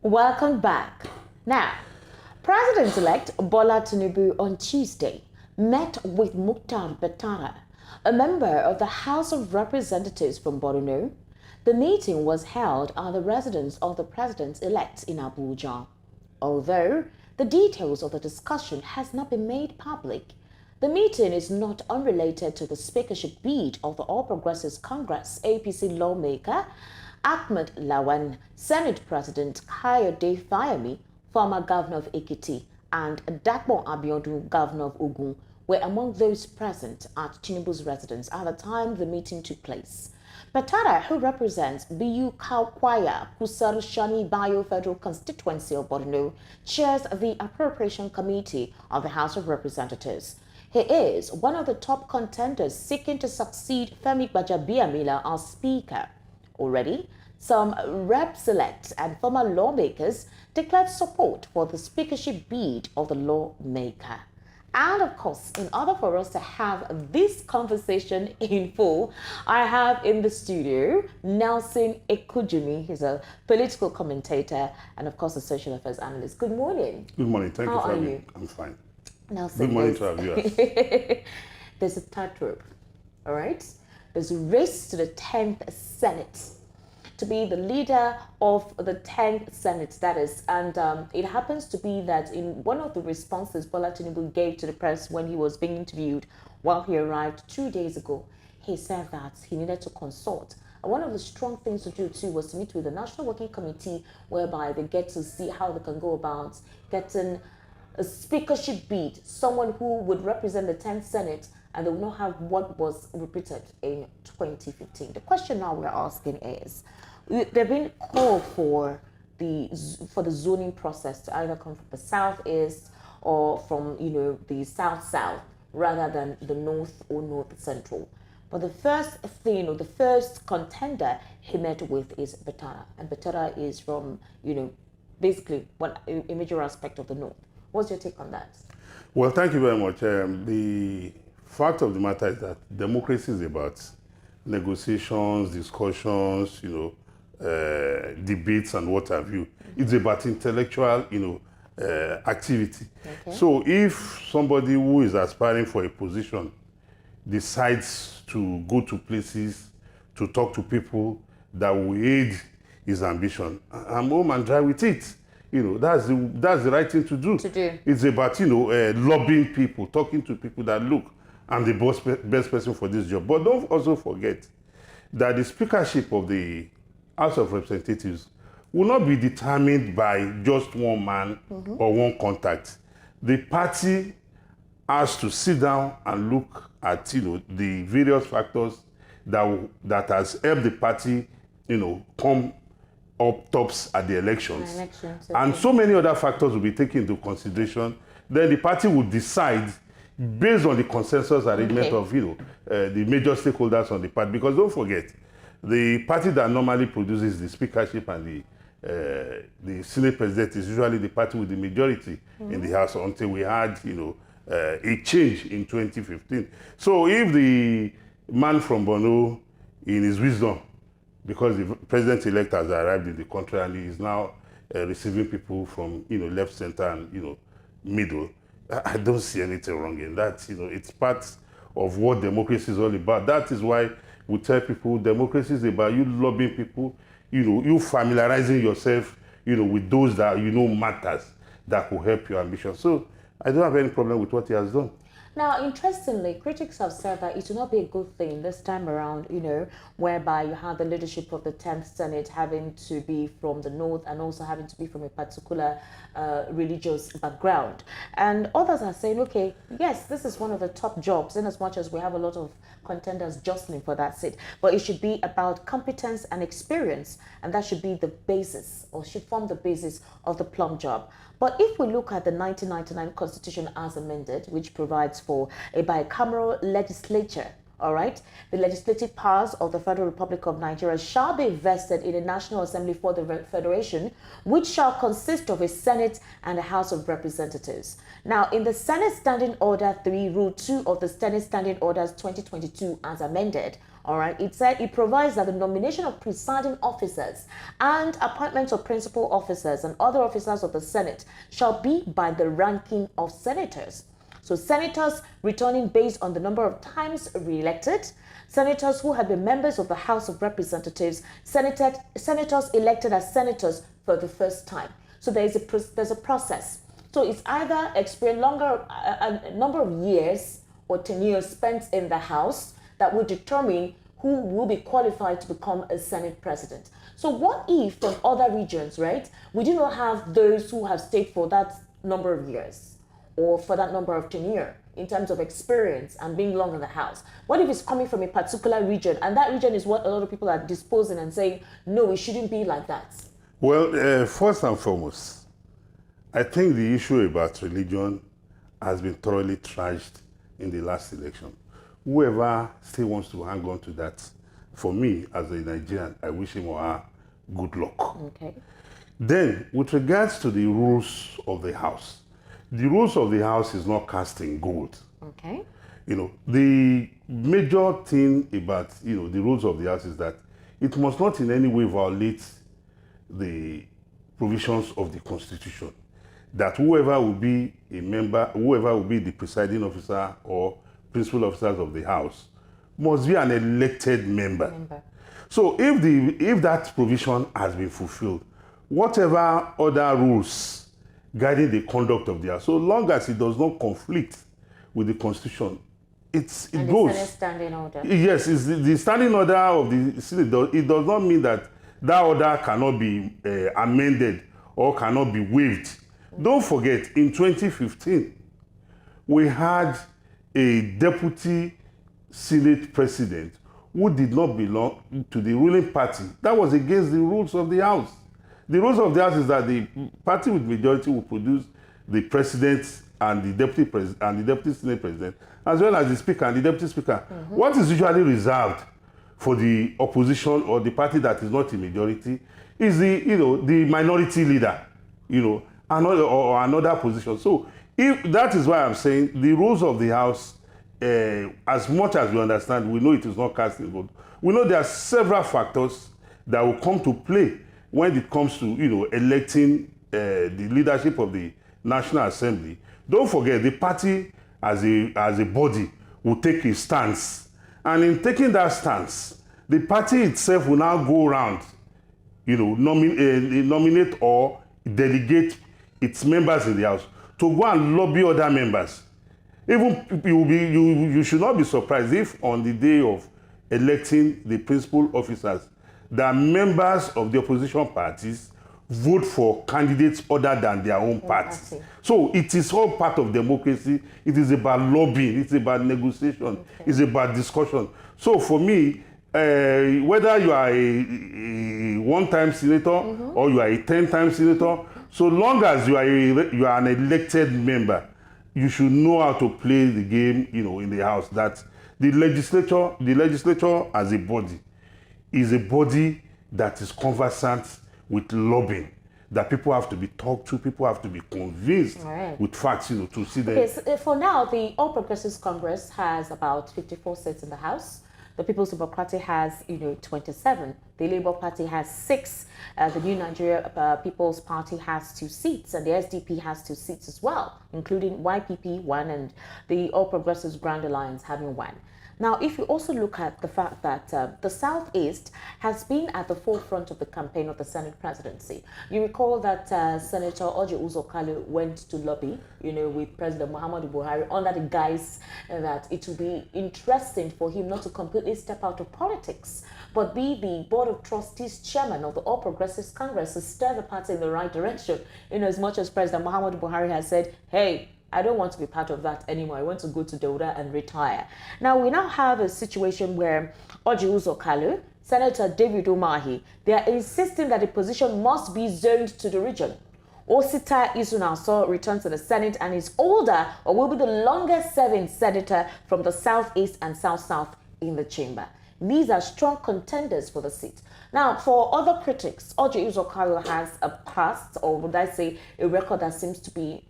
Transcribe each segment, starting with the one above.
Welcome back. Now, President-elect Bola Tinubu on Tuesday met with Betara, a member of the House of Representatives from Borno. The meeting was held at the residence of the President-elect in Abuja. Although the details of the discussion has not been made public, the meeting is not unrelated to the speakership bid of the All Progressives Congress APC lawmaker Ahmed Lawan, Senate President Kayode Fayemi, former governor of Ekiti, and Dapo Abiodun, governor of Ogun, were among those present at Tinubu's residence at the time the meeting took place. Betara, who represents BU Kwaya Kusar Shani Bayo Federal Constituency of Borno, chairs the Appropriation Committee of the House of Representatives. He is one of the top contenders seeking to succeed Femi Gbajabiamila as Speaker. Already, some rep-select and former lawmakers declared support for the speakership bid of the lawmaker. And of course, in order for us to have this conversation in full, I have in the studio Nelson Ekujumi. He's a political commentator and of course a social affairs analyst. Good morning. Good morning. Thank you for having me. I'm fine. Nelson, good morning to our viewers. There's a tightrope, all right? There's a race to the 10th Senate, to be the leader of the 10th Senate, that is. And it happens to be that in one of the responses Bola Tinubu gave to the press when he was being interviewed while he arrived 2 days ago, he said that he needed to consult. And one of the strong things to do too was to meet with the National Working Committee, whereby they get to see how they can go about getting a speakership bid, someone who would represent the 10th Senate, and they will not have what was repeated in 2015. The question now we're asking is, there have been called for the zoning process to either come from the southeast or from the south-south rather than the north or north-central. But the first thing, or the first contender he met with is Betara, and Betara is from basically a major aspect of the north. What's your take on that? Well, thank you very much. The fact of the matter is that democracy is about negotiations, discussions, debates and what have you. It's about intellectual, activity. Okay. So if somebody who is aspiring for a position decides to go to places to talk to people that will aid his ambition, I'm home and dry with it. That's the right thing to do. It's about, lobbying people, talking to people that look, I'm the best person for this job. But don't also forget that the speakership of the House of Representatives will not be determined by just one man or one contact. The party has to sit down and look at, the various factors that has helped the party, come up tops at the elections. Okay. And so many other factors will be taken into consideration. Then the party will decide based on the consensus arrangement of the major stakeholders on the party. Because don't forget, the party that normally produces the speakership and the Senate president is usually the party with the majority in the House, until we had a change in 2015. So if the man from Borno, in his wisdom, because the president-elect has arrived in the country and he is now receiving people from left, center, and middle, I don't see anything wrong in that. It's part of what democracy is all about. That is why we tell people democracy is about you lobbying people, you familiarizing yourself, with those that matters, that will help your ambition. So I don't have any problem with what he has done. Now, interestingly, critics have said that it will not be a good thing this time around, whereby you have the leadership of the 10th Senate having to be from the north and also having to be from a particular religious background. And others are saying, okay, yes, this is one of the top jobs, in as much as we have a lot of contenders jostling for that seat, but it should be about competence and experience, and that should be the basis, or should form the basis of the plum job. But if we look at the 1999 Constitution as amended, which provides for a bicameral legislature All right. The legislative powers of the Federal Republic of Nigeria shall be vested in a National Assembly for the Federation, which shall consist of a Senate and a House of Representatives. Now, in the Senate Standing Order 3, Rule 2 of the Senate Standing Orders 2022 as amended, all right, it said it provides that the nomination of presiding officers and appointments of principal officers and other officers of the Senate shall be by the ranking of senators. So senators returning based on the number of times re-elected, senators who have been members of the House of Representatives, senators elected as senators for the first time. So there's a process. So it's either experience a number of years or tenure spent in the House that will determine who will be qualified to become a Senate president. So what if from other regions, right, we do not have those who have stayed for that number of years or for that number of tenure in terms of experience and being long in the House? What if it's coming from a particular region, and that region is what a lot of people are disposing and saying, no, it shouldn't be like that? Well, first and foremost, I think the issue about religion has been thoroughly trashed in the last election. Whoever still wants to hang on to that, for me, as a Nigerian, I wish him or her good luck. Okay. Then, with regards to the rules of the House, the rules of the House is not cast in gold. Okay. You know, the major thing about, the rules of the House is that it must not in any way violate the provisions of the Constitution. That whoever will be a member, whoever will be the presiding officer or principal officers of the House must be an elected member. So if that provision has been fulfilled, whatever other rules guiding the conduct of the House, so long as it does not conflict with the Constitution, it goes. The Senate Standing Order. Yes, it's the standing order of the Senate. It does not mean that order cannot be amended or cannot be waived. Don't forget, in 2015, we had a deputy Senate president who did not belong to the ruling party. That was against the rules of the House. The rules of the House is that the party with majority will produce the president and the deputy president and the deputy Senate president, as well as the speaker and the deputy speaker. Mm-hmm. What is usually reserved for the opposition or the party that is not in majority is the minority leader, or another position. So if that is why I'm saying the rules of the House, as much as we understand, we know it is not cast in gold. We know there are several factors that will come to play when it comes to electing the leadership of the National Assembly. Don't forget, the party as a body will take a stance, and in taking that stance, the party itself will now go around, nominate or delegate its members in the House to go and lobby other members. Even you should not be surprised if on the day of electing the principal officers, the members of the opposition parties vote for candidates other than their own party. So it is all part of democracy. It is about lobbying. It's about negotiation. Okay. It's about discussion. So for me, whether you are a one-time senator or you are a 10-time senator, so long as you are an elected member, you should know how to play the game, in the House. That the legislature as a body is a body that is conversant with lobbying. That people have to be talked to, people have to be convinced with facts, to see them. Okay, so for now, the All Progressives Congress has about 54 seats in the House. The People's Democratic has, 27. The Labour Party has 6. The New Nigeria People's Party has 2 seats, and the SDP has 2 seats as well, including YPP 1 and the All Progressives Grand Alliance having 1. Now, if you also look at the fact that the Southeast has been at the forefront of the campaign of the Senate presidency, you recall that Senator Orji Uzor went to lobby, with President Muhammadu Buhari under the guise that it will be interesting for him not to completely step out of politics, but be the Board of Trustees chairman of the All Progressives Congress to steer the party in the right direction, as much as President Muhammadu Buhari has said, hey, I don't want to be part of that anymore. I want to go to Daura and retire. Now, we now have a situation where Orji Uzor, Senator David Umahi, they are insisting that the position must be zoned to the region. Osita Isunaso returns to the Senate and is older or will be the longest serving senator from the Southeast and South-South in the chamber. These are strong contenders for the seat. Now, for other critics, Orji Uzor has a past, or would I say a record that seems to be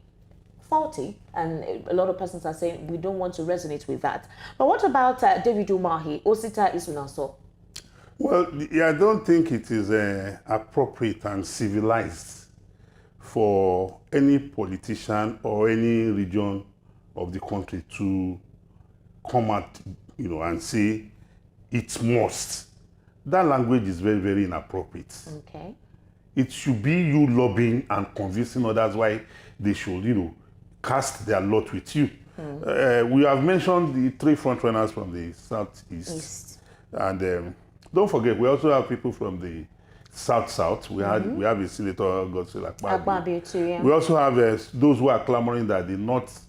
faulty, and a lot of persons are saying we don't want to resonate with that. But what about David Umahi, Osita Isunaso? Well, I don't think it is appropriate and civilized for any politician or any region of the country to come out, and say it must. That language is very, very inappropriate. Okay. It should be you lobbying and convincing others why they should, cast their lot with you. We have mentioned the 3 frontrunners from the Southeast. And don't forget, we also have people from the South. We have a senator, Godswill Akpabio too, yeah. We also have those who are clamoring that the North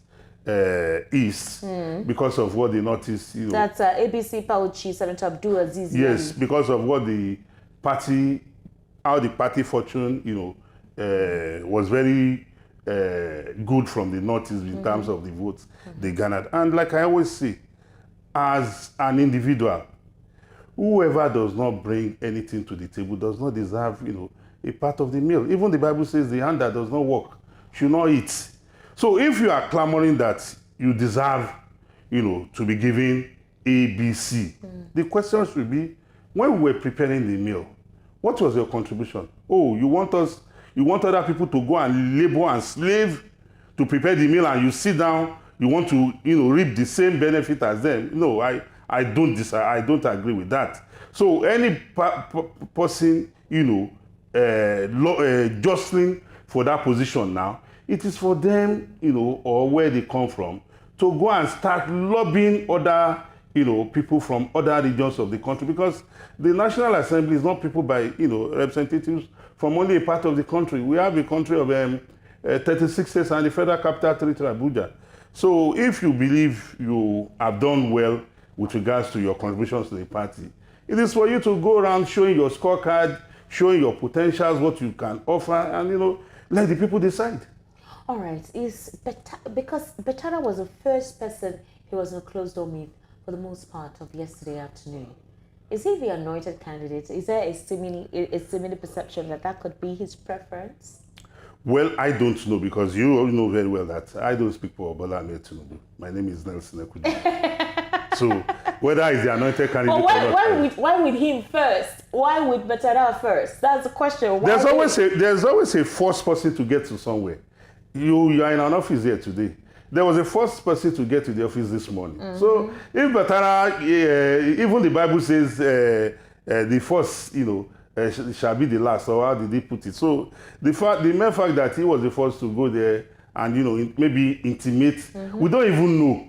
East, because of what the Northeast, That's ABC Pauchi, Senator Abdul Aziz. Yes, because of what how the party fortune, was very good from the Northeast in terms of the votes they garnered. And like I always say, as an individual, whoever does not bring anything to the table does not deserve, a part of the meal. Even the Bible says the hand that does not work should not eat. So if you are clamoring that you deserve, to be given A, B, C, the question should be, when we were preparing the meal, what was your contribution? Oh, you want other people to go and labor and slave to prepare the meal, and you sit down, you want to, reap the same benefit as them. No, I don't agree with that. So any person, jostling for that position now, it is for them, or where they come from, to go and start lobbying other, people from other regions of the country, because the National Assembly is not people by, representatives from only a part of the country. We have a country of 36 states and the Federal Capital Territory, Abuja. So if you believe you have done well with regards to your contributions to the party, it is for you to go around showing your scorecard, showing your potentials, what you can offer, and, let the people decide. All right, because Betara was the first person he was in a closed door meet for the most part of yesterday afternoon. Is he the anointed candidate? Is there a similar perception that could be his preference? Well, I don't know, because you know very well that I don't speak for Bola Ahmed Tinubu. My name is Nelson Ekudi. So whether he's the anointed candidate or not. Why with him first? Why with Betara first? That's the question. There's always a first person to get to somewhere. You are in an office here today. There was a first person to get to the office this morning. So if Betara, even the Bible says the first, shall be the last, or how did he put it? So the mere fact that he was the first to go there and, maybe intimate, we don't even know.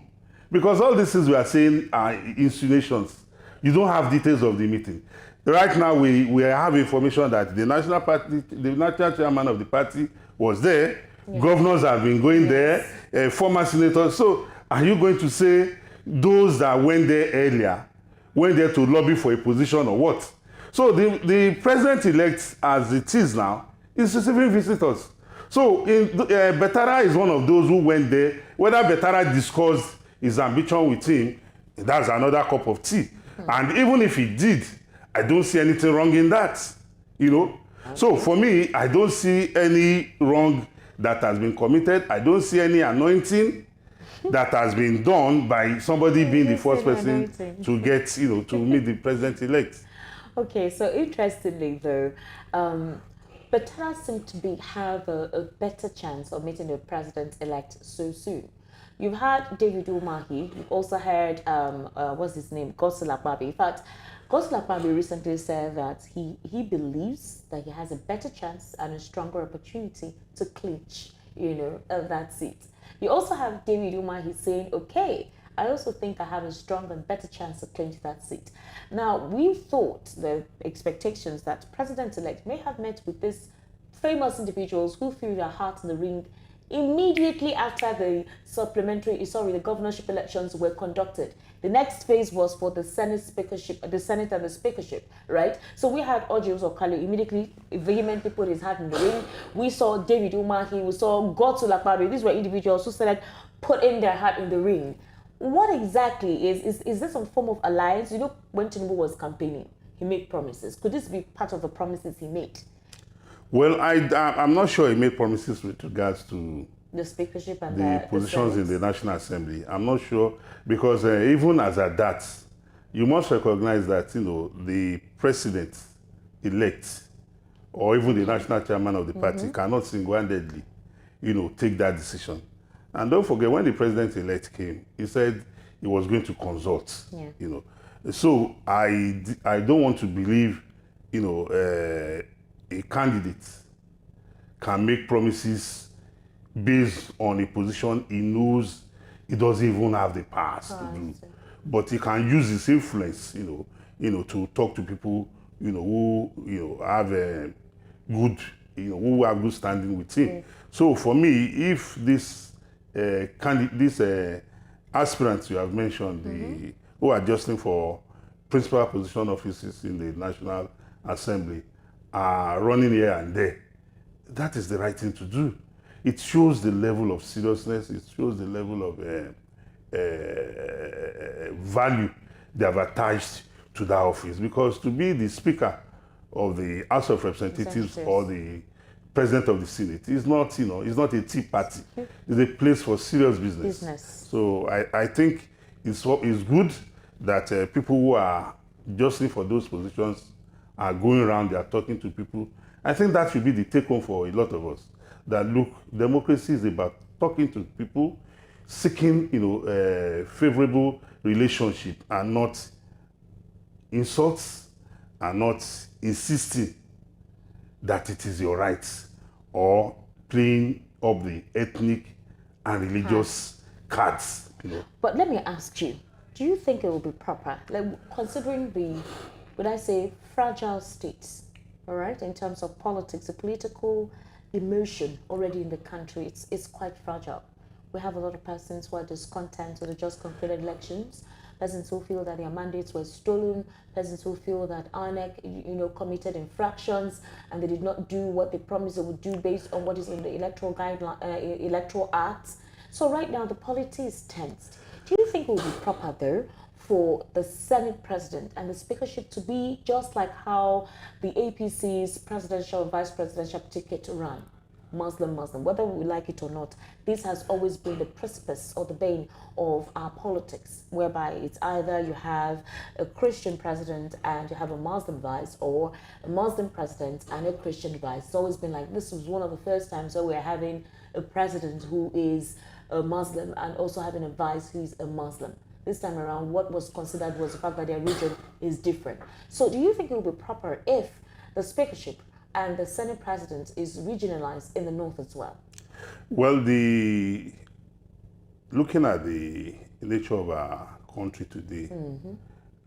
Because all these things we are saying are insinuations. You don't have details of the meeting. Right now, we have information that the national chairman of the party was there. Yes. Governors have been going there, former senators. So are you going to say those that went there earlier went there to lobby for a position or what? So the president-elect, as it is now, is receiving visitors. So Betara is one of those who went there. Whether Betara discussed his ambition with him, that's another cup of tea. And even if he did, I don't see anything wrong in that, Okay. So for me, I don't see any wrong that has been committed. I don't see any anointing that has been done by somebody being the first person to get, to meet the president-elect. Okay, so interestingly though, Betara seemed to have a better chance of meeting the president-elect so soon. You've heard David Umahi, you've also heard, what's his name, Godswill Akpabio. In fact, Godswill Akpabio recently said that he believes that he has a better chance and a stronger opportunity to clinch, that seat. You also have David Umahi saying, okay, I also think I have a stronger and better chance to clinch that seat. Now, we thought the expectations that President-elect may have met with these famous individuals who threw their hearts in the ring immediately after the governorship elections were conducted. The next phase was for the Senate speakership, the Senate and the speakership, right? So we had Orji Uzor immediately vehemently put his hat in the ring. We saw David Umahi, we saw Godswill Akpabio. These were individuals who started putting their hat in the ring. what exactly is this some form of alliance? You know, when Tinubu was campaigning, he made promises. Could this be part of the promises he made? Well, I'm not sure he made promises with regards to The speakership and the positions in the National Assembly. I'm not sure, because even as at that, you must recognize that, you know, the president-elect or even the national chairman of the party cannot single-handedly, you know, take that decision. And don't forget, when the president-elect came, he said he was going to consult, you know. So I don't want to believe, you know, a candidate can make promises based on a position he knows he doesn't even have the powers to do. But he can use his influence, you know, to talk to people, you know, who, you know, have a good, you know, who have good standing with him. So for me, if this aspirants you have mentioned, who are jostling for principal position offices in the National Assembly, are running here and there, that is the right thing to do. It shows the level of seriousness, it shows the level of value they have attached to that office. Because to be the Speaker of the House of Representatives or the President of the Senate is not, you know, it's not a tea party. It's a place for serious business. So I think it's good that people who are jostling for those positions are going around, they are talking to people. I think that should be the take home for a lot of us. That look, democracy is about talking to people, seeking, you know, favorable relationship, and not insults, and not insisting that it is your right, or playing up the ethnic and religious cards. You know. But let me ask you, do you think it will be proper, like considering the, would I say, fragile states, all right, in terms of politics, the political emotion already in the country, it's quite fragile. We have a lot of persons who are discontent with the just concluded elections, persons who feel that their mandates were stolen, persons who feel that INEC, you know, committed infractions and they did not do what they promised they would do based on what is in the electoral guideline, electoral acts. So right now the polity is tensed. Do you think it will be proper though for the Senate president and the speakership to be just like how the APC's presidential and vice presidential ticket run? Muslim, whether we like it or not, this has always been the precipice or the bane of our politics, whereby it's either you have a Christian president and you have a Muslim vice, or a Muslim president and a Christian vice. It's always been like this. Was one of the first times that we're having a president who is a Muslim and also having a vice who's a Muslim. This time around, what was considered was the fact that their region is different. So do you think it will be proper if the speakership and the Senate president is regionalized in the north as well? Well, looking at the nature of our country today,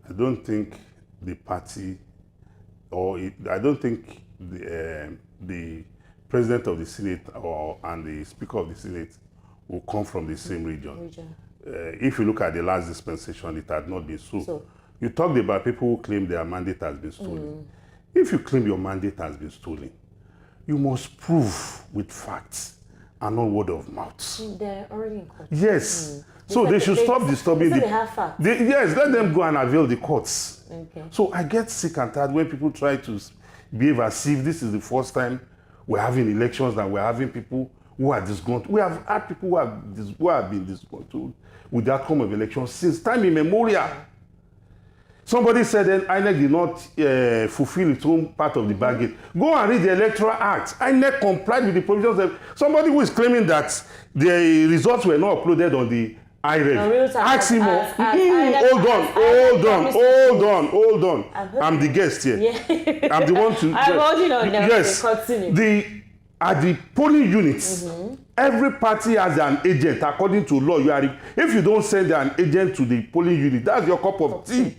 I don't think the party, I don't think the president of the Senate and the Speaker of the Senate will come from the same region. If you look at the last dispensation, it had not been so. You talked about people who claim their mandate has been stolen. If you claim your mandate has been stolen, you must prove with facts and not word of mouth. They're already in court. Yes. So they should stop disturbing they have facts. Yes, let them go and avail the courts. Okay. So I get sick and tired when people try to behave as if this is the first time we're having elections and we're having people who are disgruntled. We have had people who have been disgruntled with the outcome of elections since time immemorial. Somebody said that INEC did not fulfill its own part of the bargain. Go and read the Electoral Act. INEC complied with the provisions of somebody who is claiming that the results were not uploaded on the IREV. Ask him, hold on. I'm the guest here. Yeah. I'm the one to. I'm holding on now. Yes. Continue. At the polling units, every party has an agent according to law. If you don't send an agent to the polling unit, that's your cup of tea.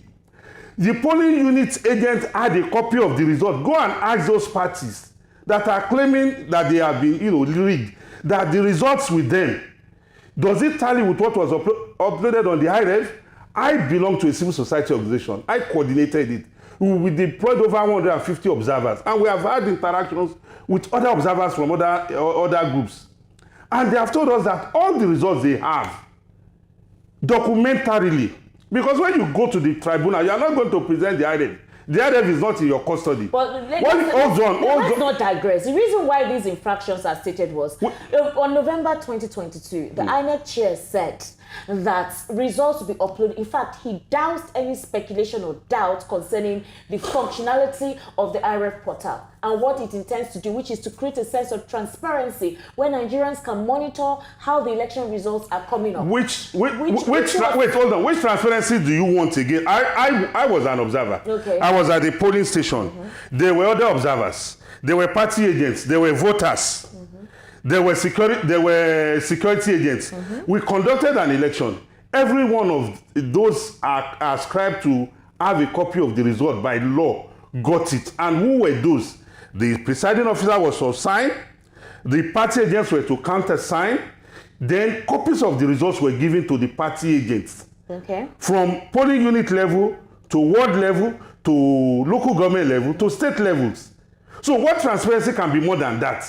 The polling unit agent had a copy of the result. Go and ask those parties that are claiming that they have been, rigged, that the results with them, does it tally with what was uploaded on the IREV? I belong to a civil society organization. I coordinated it. We deployed over 150 observers, and we have had interactions with other observers from other groups. And they have told us that all the results they have, documentarily. Because when you go to the tribunal, you are not going to present the IRF. The IRF is not in your custody. But let's not digress. The reason why these infractions are stated was on November 2022, the INEC chair said that results will be uploaded. In fact, he doused any speculation or doubt concerning the functionality of the IRF portal and what it intends to do, which is to create a sense of transparency where Nigerians can monitor how the election results are coming up. Wait, hold on. Which transparency do you want again? I was an observer. Okay. I was at the polling station. There were other observers. There were party agents. There were voters. There were security agents. We conducted an election. Every one of those are ascribed to have a copy of the result by law, got it. And who were those? The presiding officer was to sign. The party agents were to countersign. Then copies of the results were given to the party agents. Okay. From polling unit level to ward level to local government level to state levels. So what transparency can be more than that?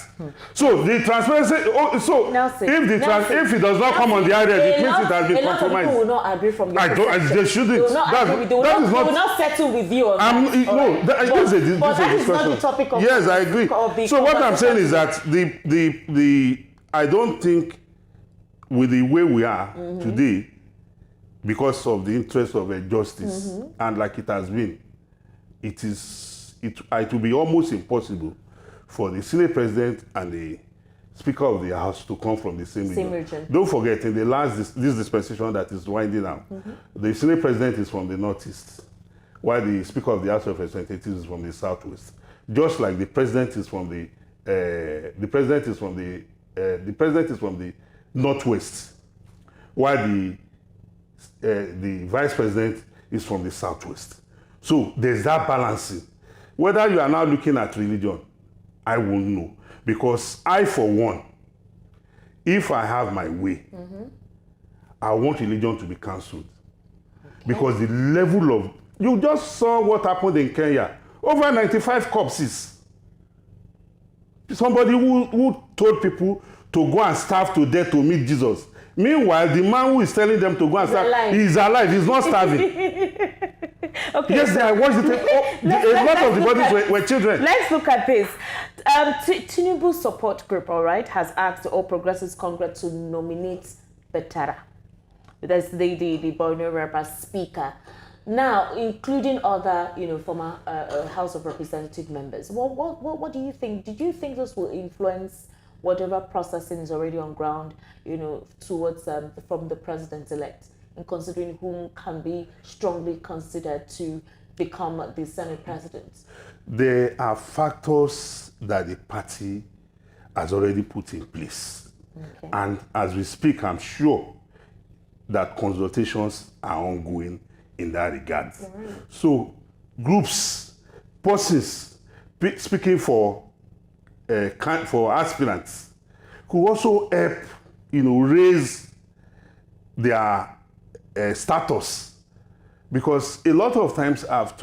So the transparency. If it does not come on the IRF, it means it has been compromised. A lot of people will not agree from your perspective. They shouldn't. They will not agree. They will not settle with you on that. This is not the topic of. Yes, I agree. So what I'm saying is that I don't think with the way we are today, because of the interest of justice and like it has been, it will be almost impossible for the Senate President and the Speaker of the House to come from the same region. Don't forget, in the last this dispensation that is winding down, the Senate President is from the Northeast, while the Speaker of the House of Representatives is from the Southwest. Just like the President is from the Northwest, while the Vice President is from the Southwest. So there's that balancing. Whether you are now looking at religion, I won't know. Because I, for one, if I have my way, I want religion to be cancelled. Okay. Because the level of... You just saw what happened in Kenya. Over 95 corpses. Somebody who told people to go and starve to death to meet Jesus. Meanwhile, the man who is telling them to go and starve, he is alive. He's not starving. Okay, yes, I watched it. A lot of the bodies were children. Let's look at this. Tinubu's support group, all right, has asked the All Progressives Congress to nominate Betara. That's the Borno rep as speaker. Now, including other, former House of Representative members. What do you think? Did you think this will influence whatever processing is already on ground, towards from the president-elect, in considering whom can be strongly considered to become the Senate president? There are factors that the party has already put in place. Okay. And as we speak, I'm sure that consultations are ongoing in that regard. Right. So groups, persons speaking for aspirants could also help, raise their status, because a lot of times I'm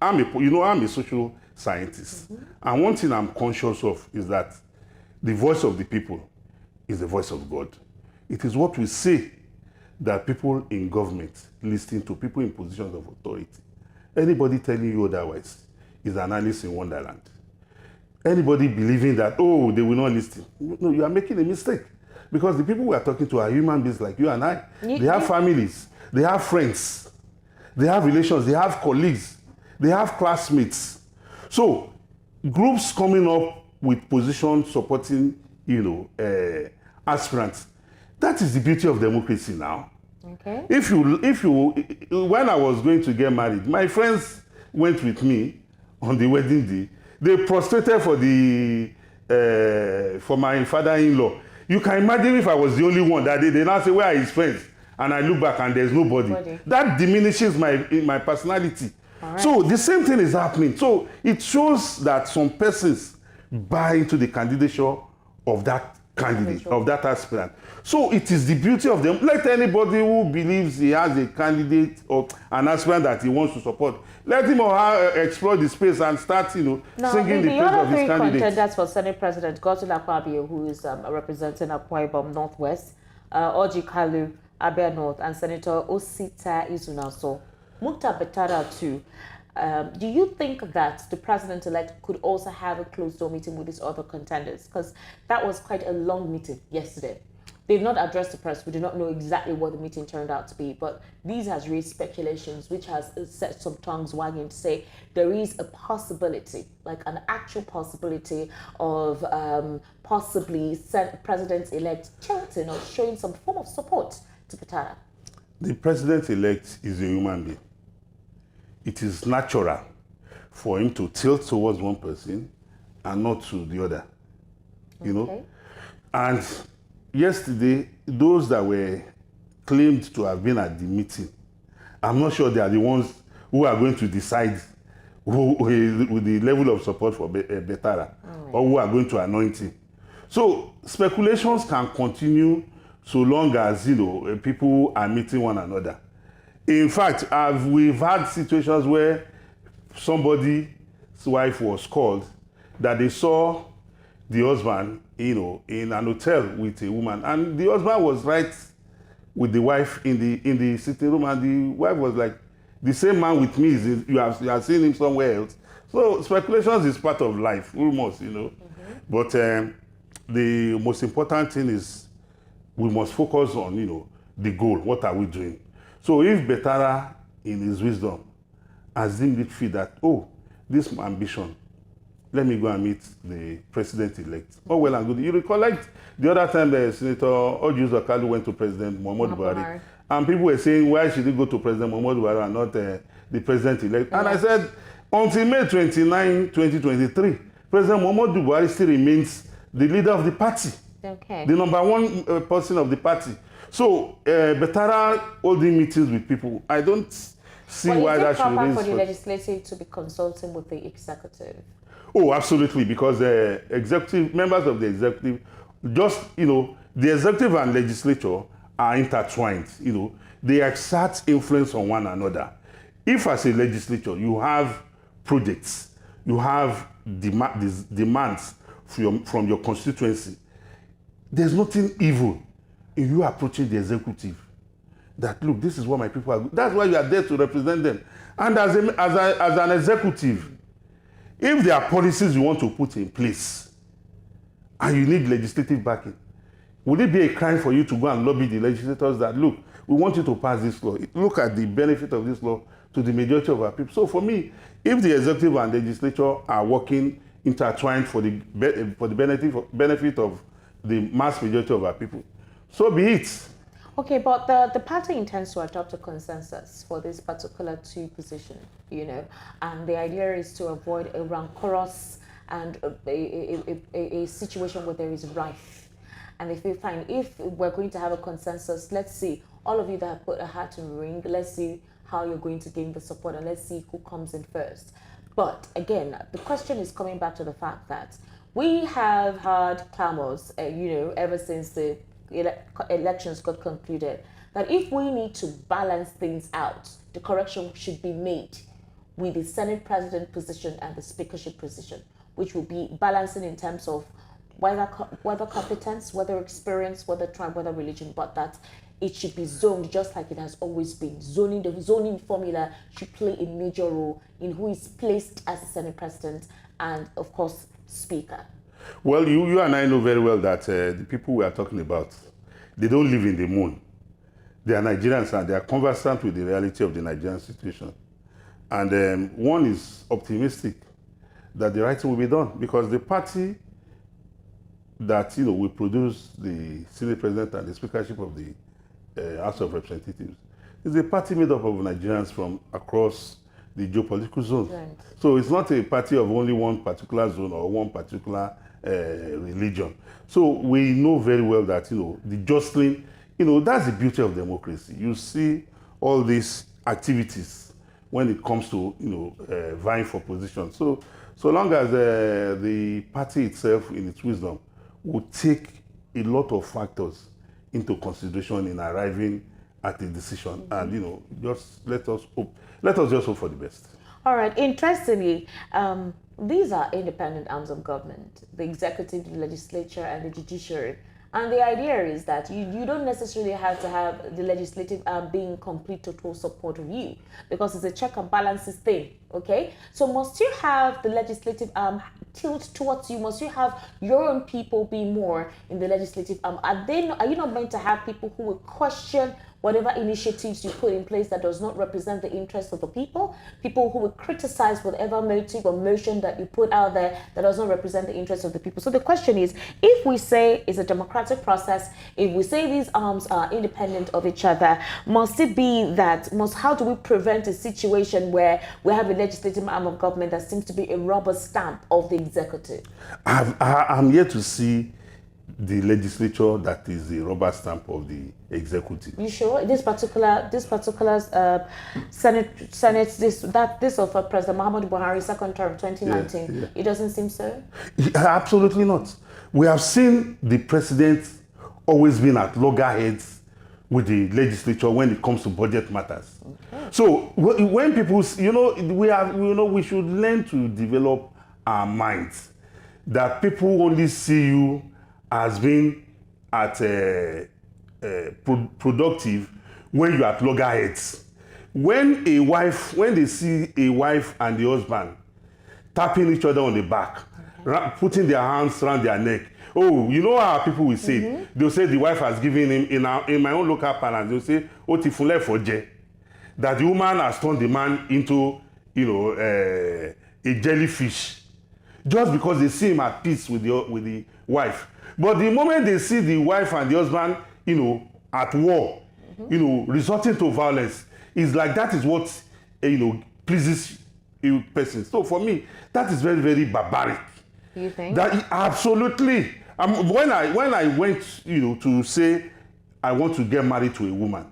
a social scientist, and one thing I'm conscious of is that the voice of the people is the voice of God. It is what we say that people in government listen to, people in positions of authority. Anybody telling you otherwise is an Alice in Wonderland. Anybody believing that, they will not listen, no, you are making a mistake. Because the people we are talking to are human beings like you and I. They have families, they have friends, they have relations, they have colleagues, they have classmates. So groups coming up with positions supporting, aspirants, that is the beauty of democracy now. Okay. If you, when I was going to get married, my friends went with me on the wedding day. They prostrated for my father-in-law. You can imagine if I was the only one that day, they now say, where are his friends? And I look back and there's nobody. That diminishes my personality. Right. So the same thing is happening. So it shows that some persons buy into the candidature of that candidate, of that aspirant. So it is the beauty of them. Let anybody who believes he has a candidate or an aspirant that he wants to support, let him or her explore the space and start, singing the praise of his candidate. The other three contenders for Senate President, Godswill Akpabio, who is representing Akwa Ibom Northwest, Orji Kalu, Abia North, and Senator Osita Izunaso, Mukhtar Betara too. Do you think that the president-elect could also have a closed-door meeting with these other contenders? Because that was quite a long meeting yesterday. They've not addressed the press. We do not know exactly what the meeting turned out to be, but these has raised speculations, which has set some tongues wagging to say there is a possibility, like an actual possibility of possibly President-elect Chilton or showing some form of support to Betara. The president-elect is a human being. It is natural for him to tilt towards one person and not to the other, you know. And yesterday, those that were claimed to have been at the meeting, I'm not sure they are the ones who are going to decide with the level of support for Betara, or who are going to anoint him. So speculations can continue so long as, you know, people are meeting one another. In fact, we've had situations where somebody's wife was called that they saw the husband, you know, in an hotel with a woman, and the husband was right with the wife in the sitting room, and the wife was like, the same man with me, you have seen him somewhere else. So speculations is part of life, rumors, you know. But the most important thing is we must focus on, you know, the goal. What are we doing? So if Betara, in his wisdom, has deemed it fit that, oh, this ambition, let me go and meet the president-elect. Oh, well and good. You recollect the other time the Senator Ojus Okalu went to President Muhammadu Buhari, and people were saying, why should he go to President Muhammadu Buhari and not the president-elect? And I said, until May 29, 2023, President Muhammadu Buhari still remains the leader of the party, the number one person of the party. So Betara holding meetings with people, I don't see why that should raise. Is it proper for the legislative to be consulting with the executive? Oh, absolutely, because executive members of the executive, just, you know, the executive and legislature are intertwined. You know, they exert influence on one another. If as a legislature you have projects, you have demands from your constituency, there's nothing evil in you approaching the executive that, look, this is what my people are doing. That's why you are there to represent them. And as an executive, if there are policies you want to put in place and you need legislative backing, would it be a crime for you to go and lobby the legislators that, look, we want you to pass this law. Look at the benefit of this law to the majority of our people. So for me, if the executive and legislature are working intertwined for the benefit of the mass majority of our people, so be it. Okay, but the party intends to adopt a consensus for this particular two position, you know, and the idea is to avoid a rancorous and a situation where there is rife. And they feel fine, if we're going to have a consensus, let's see, all of you that have put a hat in the ring, let's see how you're going to gain the support, and let's see who comes in first. But again, the question is coming back to the fact that we have had clamors, you know, ever since the elections got concluded, that if we need to balance things out, the correction should be made with the Senate President position and the Speakership position, which will be balancing in terms of whether competence, whether experience, whether tribe, whether religion, but that it should be zoned just like it has always been. The zoning formula should play a major role in who is placed as the Senate President and, of course, Speaker. Well, you and I know very well that the people we are talking about, they don't live in the moon. They are Nigerians and they are conversant with the reality of the Nigerian situation. And one is optimistic that the right thing will be done, because the party that, you know, will produce the Senate President and the Speakership of the House of Representatives is a party made up of Nigerians from across the geopolitical zone. Right. So it's not a party of only one particular zone or one particular religion. So we know very well that, you know, the jostling, you know, that's the beauty of democracy. You see all these activities when it comes to, you know, vying for position. So long as the party itself, in its wisdom, would take a lot of factors into consideration in arriving at a decision, and, you know, just let us just hope for the best. All right. Interestingly, these are independent arms of government: the executive, the legislature, and the judiciary. And the idea is that you don't necessarily have to have the legislative arm being in complete total support of you, because it's a check and balances thing, okay? So must you have the legislative arm tilt towards you? Must you have your own people be more in the legislative arm? Are you not meant to have people who will question whatever initiatives you put in place that does not represent the interests of the people who will criticize whatever motive or motion that you put out there that does not represent the interests of the people? So the question is, if we say it's a democratic process, if we say these arms are independent of each other, must it be that, how do we prevent a situation where we have a legislative arm of government that seems to be a rubber stamp of the executive? I'm yet to see the legislature that is the rubber stamp of the executive. You sure? This particular Senate, this of President Muhammadu Buhari, second term, 2019, It doesn't seem so? Absolutely not. We have seen the president always been at loggerheads with the legislature when it comes to budget matters. Okay. So when people, we should learn to develop our minds that people only see you as being at productive when you're at loggerheads. When they see a wife and the husband tapping each other on the back, putting their hands around their neck, oh, you know how people will say, they'll say the wife has given him, in my own local parlance, they'll say, oh, tifule foje, that the woman has turned the man into, a jellyfish, just because they see him at peace with the wife. But the moment they see the wife and the husband, at war, resorting to violence, it's like that is what, pleases a person. So for me, that is very, very barbaric. You think? That absolutely. When I went, to say I want to get married to a woman,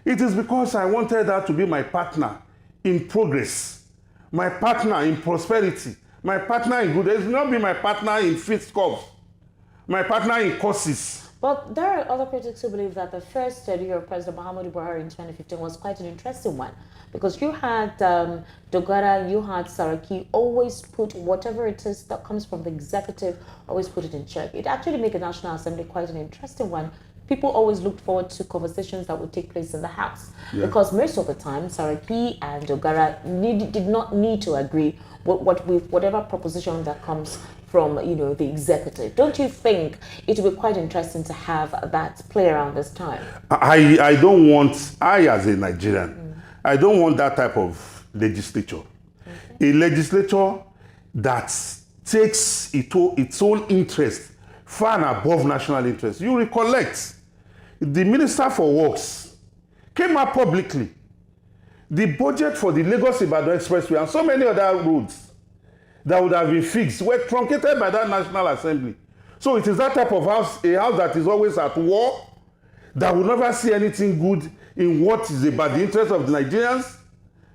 it is because I wanted her to be my partner in progress, my partner in prosperity, my partner in good. It's not be my partner in fixed curves, my partner in courses. But there are other critics who believe that the first tenure of President Muhammadu Buhari in 2015 was quite an interesting one, because you had Dogara, you had Saraki always put whatever it is that comes from the executive, always put it in check. It actually made the National Assembly quite an interesting one. People always looked forward to conversations that would take place in the House, because most of the time Saraki and Dogara did not need to agree with whatever proposition that comes from the executive. Don't you think it would be quite interesting to have that play around this time? I don't want, as a Nigerian, I don't want that type of legislature. A legislature that takes its own interest far and above national interest. You recollect, the Minister for Works came out publicly. The budget for the Lagos-Ibadan Expressway and so many other roads that would have been fixed were truncated by that National Assembly. So it is that type of house, a house that is always at war, that will never see anything good in what is about the interest of the Nigerians.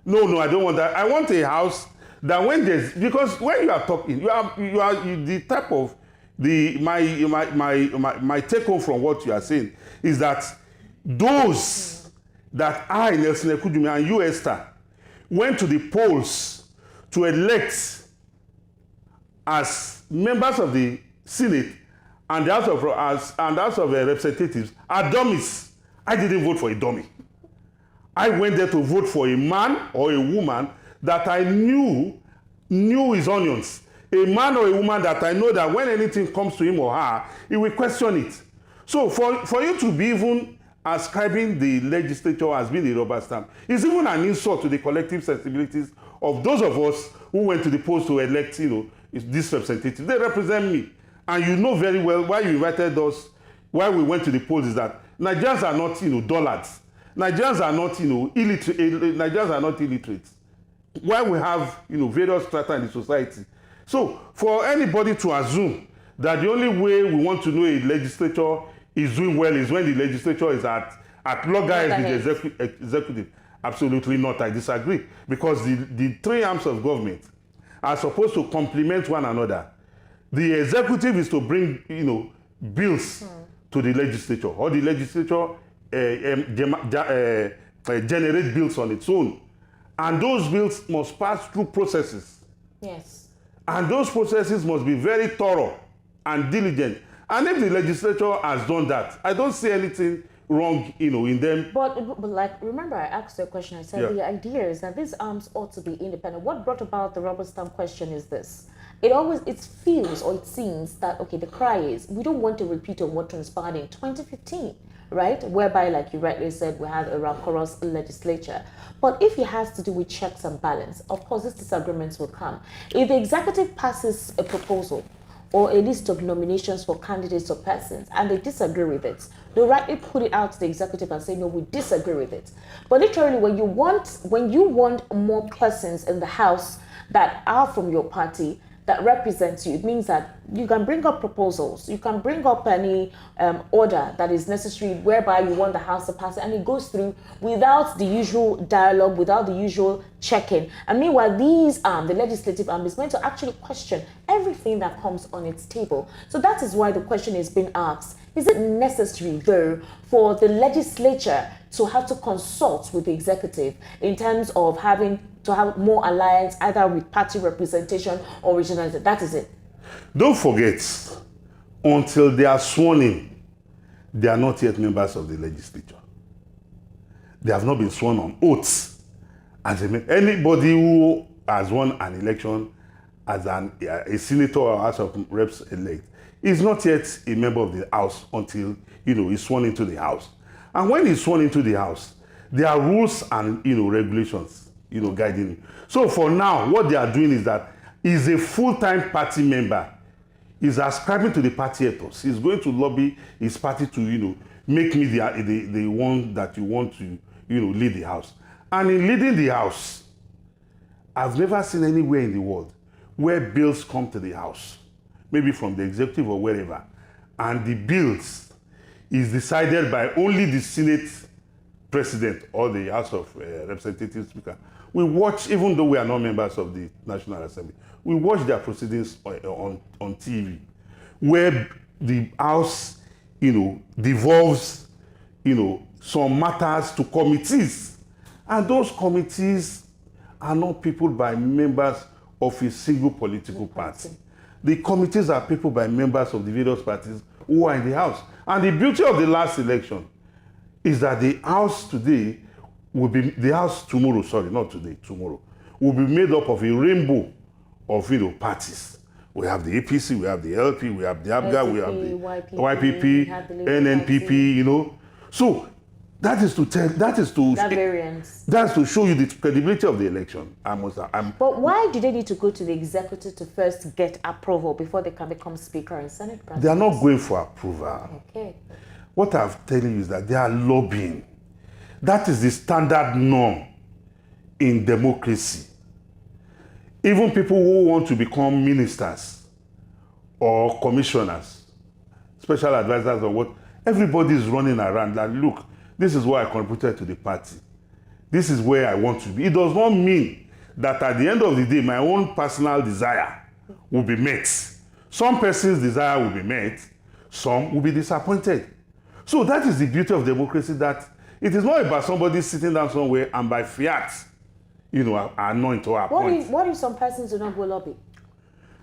No, I don't want that. I want a house that because when you are talking, you are the type of my take home from what you are saying is that those that I, Nelson Ekudumi, and you, Esther, went to the polls to elect as members of the Senate and the House of Representatives are dummies. I didn't vote for a dummy. I went there to vote for a man or a woman that I knew his onions. A man or a woman that I know that when anything comes to him or her, he will question it. So for you to be even ascribing the legislature as being a rubber stamp is even an insult to the collective sensibilities of those of us who went to the polls to elect, these representatives. They represent me. And you know very well why you invited us, why we went to the polls, is that Nigerians are not, dullards. Nigerians are not, illiterate. Nigerians are not illiterate. Why we have, various strata in the society. So for anybody to assume that the only way we want to know a legislature is doing well is when the legislature is at loggerheads with the executive, absolutely not. I disagree, because the three arms of government are supposed to complement one another. The executive is to bring, bills to the legislature, or the legislature generate bills on its own. And those bills must pass through processes. Yes. And those processes must be very thorough and diligent And if the legislature has done that, I don't see anything wrong, in them. But like, remember I asked you a question. I said the idea is that these arms ought to be independent. What brought about the rubber stamp question is this. It feels or it seems that, okay, the cry is, we don't want to repeat on what transpired in 2015, right? Whereby, like you rightly said, we had a rancorous legislature. But if it has to do with checks and balance, of course, these disagreements will come. If the executive passes a proposal or a list of nominations for candidates or persons, and they disagree with it, they rightly put it out to the executive and say, no, we disagree with it. But literally, when you want more persons in the House that are from your party, that represents you, it means that you can bring up proposals, you can bring up any order that is necessary whereby you want the House to pass it, and it goes through without the usual dialogue, without the usual check-in. And meanwhile, the legislative arm is meant to actually question everything that comes on its table. So that is why the question is being asked, is it necessary, though, for the legislature to have to consult with the executive in terms of having to have more alliance either with party representation or regionalism? That is it. Don't forget, until they are sworn in, they are not yet members of the legislature. They have not been sworn on oaths. Anybody who has won an election as a senator or House of Reps elect is not yet a member of the House until he's sworn into the House. And when he's sworn into the House, there are rules and regulations guiding him. So for now, what they are doing is that he's a full-time party member. He's ascribing to the party ethos. He's going to lobby his party to make me the one that you want to lead the House. And in leading the House, I've never seen anywhere in the world where bills come to the House, maybe from the executive or wherever, and the bills is decided by only the Senate President or the House of Representatives Speaker. We watch, even though we are not members of the National Assembly, we watch their proceedings on TV, where the House, devolves, some matters to committees. And those committees are not peopled by members of a single political party. The committees are peopled by members of the various parties who are in the House. And the beauty of the last election is that the House today will be, the House tomorrow, sorry, not today, tomorrow, will be made up of a rainbow of parties. We have the APC, we have the LP, we have the ABGA, we have the YPP, NNPP, So that is to show you the credibility of the election. But why do they need to go to the executive to first get approval before they can become Speaker and Senate President? They are not going for approval. Okay. What I'm telling you is that they are lobbying. That is the standard norm in democracy. Even people who want to become ministers or commissioners, special advisors or what, everybody is running around like, look, this is what I contributed to the party. This is where I want to be. It does not mean that at the end of the day, my own personal desire will be met. Some person's desire will be met, some will be disappointed. So that is the beauty of democracy, that it is not about somebody sitting down somewhere and by fiat, anoint or appoint. What if some persons do not go lobby?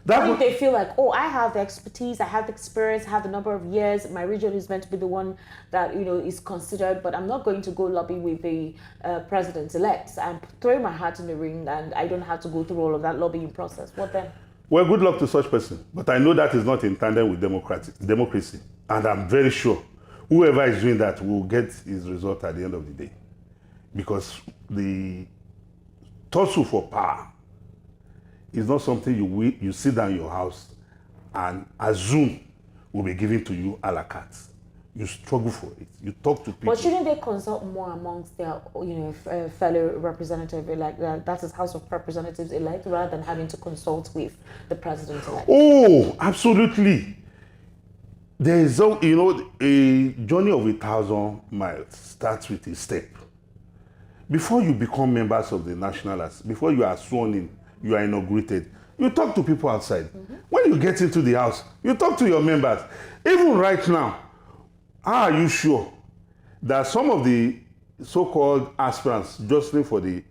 What if they feel like, oh, I have the expertise, I have the experience, I have the number of years, my region is meant to be the one that, is considered, but I'm not going to go lobby with the president-elect. I'm throwing my hat in the ring and I don't have to go through all of that lobbying process. What then? Well, good luck to such person. But I know that is not in tandem with democracy. And I'm very sure whoever is doing that will get his result at the end of the day. Because the tussle for power is not something you sit down in your house and assume will be given to you a la carte. You struggle for it. You talk to people. But shouldn't they consult more amongst their, fellow representative elect, that is House of Representatives elect, rather than having to consult with the president elect? Oh, absolutely. There is, a journey of 1,000 miles starts with a step. Before you become members of the National Assembly, before you are sworn in, you are inaugurated, you talk to people outside. Mm-hmm. When you get into the House, you talk to your members. Even right now, how are you sure that some of the so-called aspirants jostling for the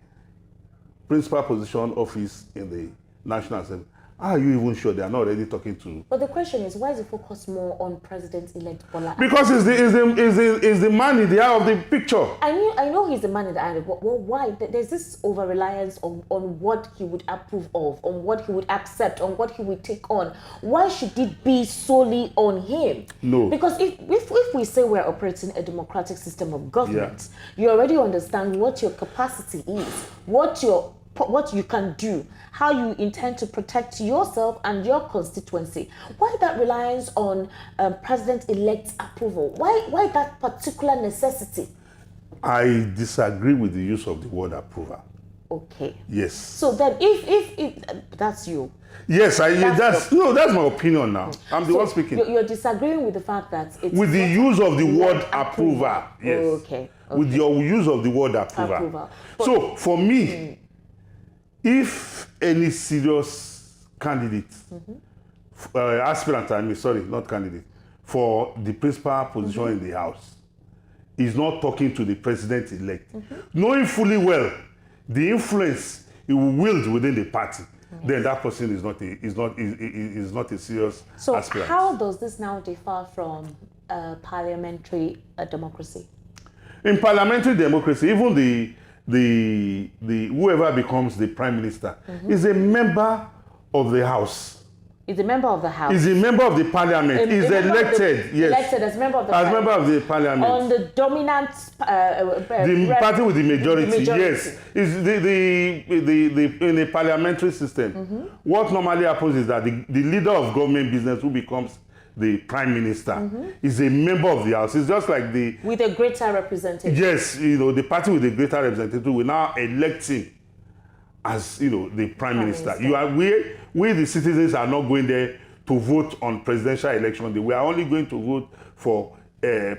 principal position office in the National Assembly How are you even sure they are not already talking to? But the question is, why is the focus more on President-elect Bola? Because is the man in the eye of the picture. I know he's the man in the eye, but why? There's this over-reliance on what he would approve of, on what he would accept, on what he would take on. Why should it be solely on him? No. Because if we say we're operating a democratic system of government, you already understand what your capacity is, what you can do, how you intend to protect yourself and your constituency. Why that reliance on President-elect's approval? Why that particular necessity? I disagree with the use of the word approval. Okay. Yes. So then, if that's you. Yes, that's my opinion now. I'm the one speaking. You're disagreeing with the fact that it's with the use of the word approval. Yes. Okay. With your use of the word approval. So for me, if any serious candidate, aspirant, not candidate, for the principal position in the House, is not talking to the president-elect, knowing fully well the influence he will wield within the party, then that person is not a serious aspirant. So how does this now differ from parliamentary democracy? In parliamentary democracy, even the whoever becomes the prime minister is a member of the House. Is a member of the House. Is a member of the parliament. Is elected. Yes. Elected as member of the. As member of the parliament. On the dominant. The party with the majority. Yes. Is in a parliamentary system. What normally happens is that the leader of government business, who becomes the prime minister, is a member of the House. It's just like the with a greater representative. Yes, the party with a greater representative will now elect him as the prime minister. We the citizens are not going there to vote on presidential elections. We are only going to vote for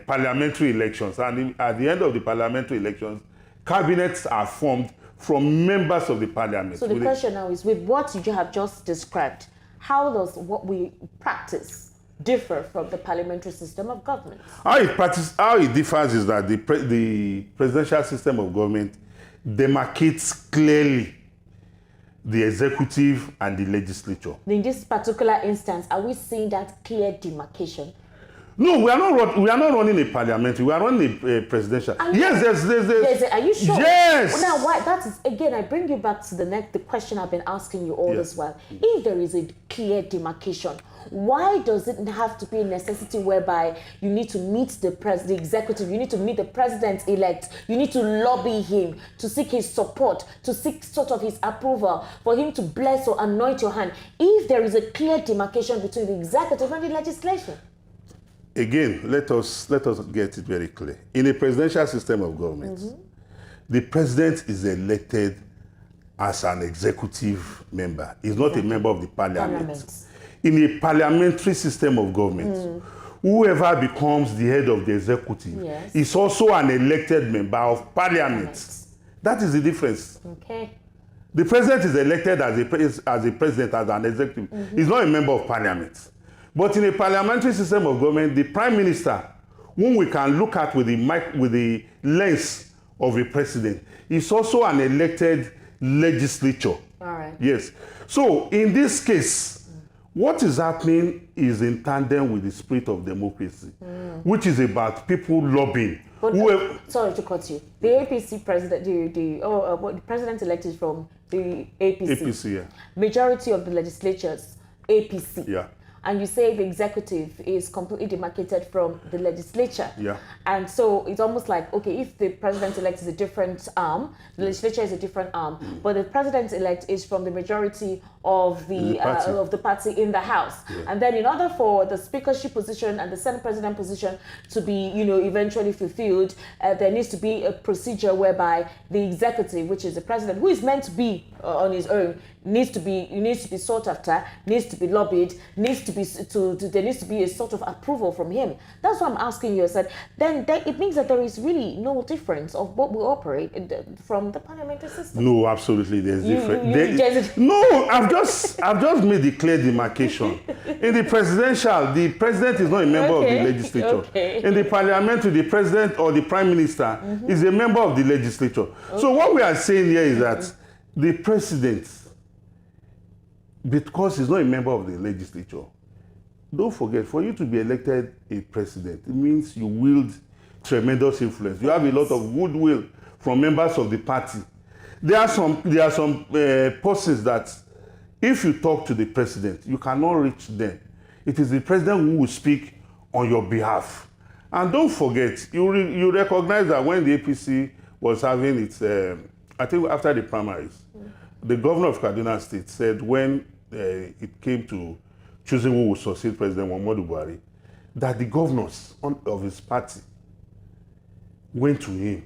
parliamentary elections. And at the end of the parliamentary elections, cabinets are formed from members of the parliament. So the question now is, with what you have just described, how does what we practice differ from the parliamentary system of government? How it differs is that the presidential system of government demarcates clearly the executive and the legislature. In this particular instance, are we seeing that clear demarcation? No, we are not running a parliamentary. We are running a presidential. Yes, there's. Are you sure? Yes. Well, now, why? That is again. I bring you back to the question I've been asking you all this while. If there is a clear demarcation, why does it have to be a necessity whereby you need to meet the executive, you need to meet the president-elect, you need to lobby him, to seek his support, to seek sort of his approval, for him to bless or anoint your hand, if there is a clear demarcation between the executive and the legislation? Again, let us get it very clear. In a presidential system of government, the president is elected as an executive member. He's not a member of the parliament. In a parliamentary system of government, whoever becomes the head of the executive is also an elected member of parliament. That is the difference. Okay. The president is elected as a president, as an executive. He's not a member of parliament. But in a parliamentary system of government, the prime minister, whom we can look at with the lens of a president, is also an elected legislature. All right. Yes. So in this case, what is happening is in tandem with the spirit of democracy, which is about people lobbying. But, sorry to cut you. The APC president, the president-elect is from the APC. APC, yeah. Majority of the legislatures, APC. Yeah. And you say the executive is completely demarcated from the legislature. Yeah. And so it's almost like, okay, if the president-elect is a different arm, the legislature is a different arm, but the president-elect is from the majority of the party in the House. Yeah. And then in order for the speakership position and the Senate president position to be, eventually fulfilled, there needs to be a procedure whereby the executive, which is the president, who is meant to be on his own, needs to be sought after, needs to be lobbied, there needs to be a sort of approval from him. That's what I'm asking you. I said, then it means that there is really no difference of what we operate from the parliamentary system. No, absolutely, there's difference. No, I've just made the clear demarcation. In the presidential, the president is not a member of the legislature. Okay. In the parliamentary, the president or the prime minister is a member of the legislature. Okay. So what we are saying here is that the president because he's not a member of the legislature. Don't forget, for you to be elected a president, it means you wield tremendous influence. You have a lot of goodwill from members of the party. There are some persons that if you talk to the president, you cannot reach them. It is the president who will speak on your behalf. And don't forget, you recognize that when the APC was having its, I think after the primaries, the governor of Kaduna State said when it came to choosing who would succeed President Muhammadu Buhari, that the governors of his party went to him,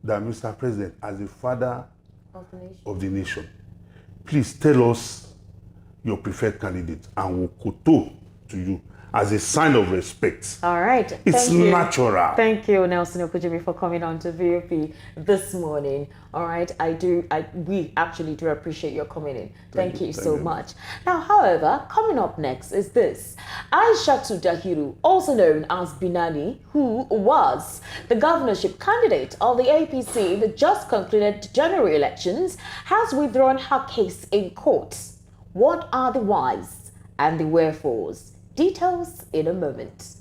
that Mr. President, as the father of the nation, please tell us your preferred candidate and we'll kowtow to you as a sign of respect. All right. It's natural. Thank you, Nelson Okujimi, for coming on to VOP this morning. All right. We actually do appreciate your coming in. Thank you so much. Now, however, coming up next is this. Aishatu Dahiru, also known as Binani, who was the governorship candidate of the APC in the just concluded general elections, has withdrawn her case in court. What are the whys and the wherefores? Details in a moment.